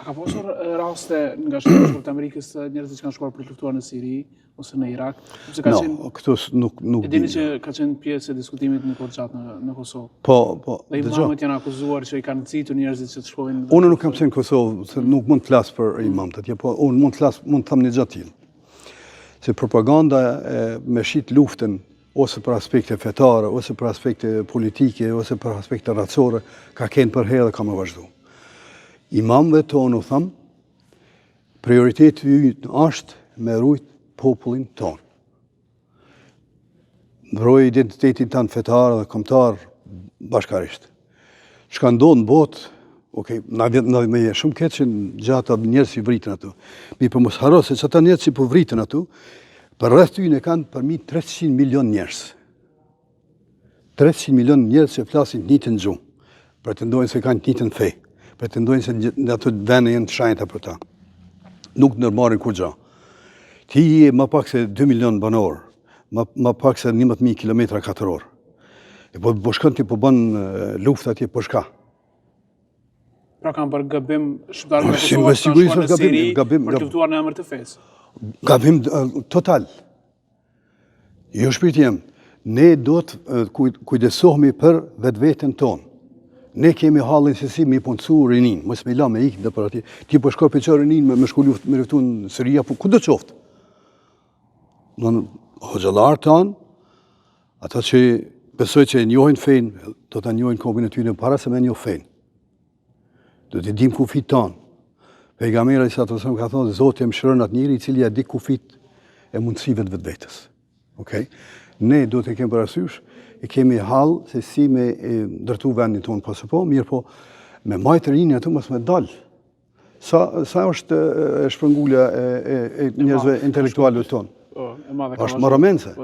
A ka pasur raste nga Shtetet e Amerikës të njerëzit që kanë shkuar për të luftuar në Siri ose në Irak? Këtu nuk e dini që ka qenë pjesë e diskutimit në kohë gjatë në Kosovë. Po. Dhe imamët janë akuzuar që i kanë nxitur njerëzit që të shkojnë. Unë nuk kam qenë në Kosovë, se nuk mund të flas për imamët atje, po unë mund të them një gjë të tillë. Se propaganda me shit luftën ose për aspekte fetare, ose për aspekte politike, ose për aspekte racore, ka qenë për herë dhe ka më vazhdu. Imamëve tonë u thamë, prioriteti yt është me rujt popullin tonë. Mbroj identitetin tanë fetar dhe kombëtar bashkarisht. Çka ndodh në botë, na me shumë keq që gjata njerëz që vritën aty. Mi për mos haro se çata njerëz që po vritën aty, për rreth tyre kanë përmi 300 milion njerëz. 300 milion njerëz që flasin të njëjtën gjuhë, pretendojnë se kanë të njëjtën fe. Pretendojnë se në ato vende janë të shenjta për ta. Nuk ndërmarrin kur gjë. Ti je më pak se 2 milion banor, më pak se 11.000 kilometra katror. E po shkon ti po bën luftë atje po shka. Pra kanë bërë gabim shqiptarët e Kosovës në Siri për të luftuar në emër të fesë. Gabim total. Jo shpirti jam. Ne do të kujdesohemi për vetveten tonë. Ne kemi hallin se si me punësu rinin, mos me la me ikë dhe për ati. Ti po shkoj për që rinin me shku me luftu në Siria, po ku do qoftë? Hoxhallar tanë, ata që besoj që e njohin fejnë, do të njohin kombin e tyre para se me njoh fejnë. Do të dim kufit tanë. Pejgamberi sa të ka thonë, Zoti më shëron atë njeri i cili ja di kufit e mundësive të vetvete. Okej? Ne do të kemi parasysh, e kemi hall se si me ndërtu vendin tonë pas po, mirë po me majtë rinjë aty mos me dal. Sa është shpërngulja e njerëzve intelektualëve tonë? Është marrëmendse.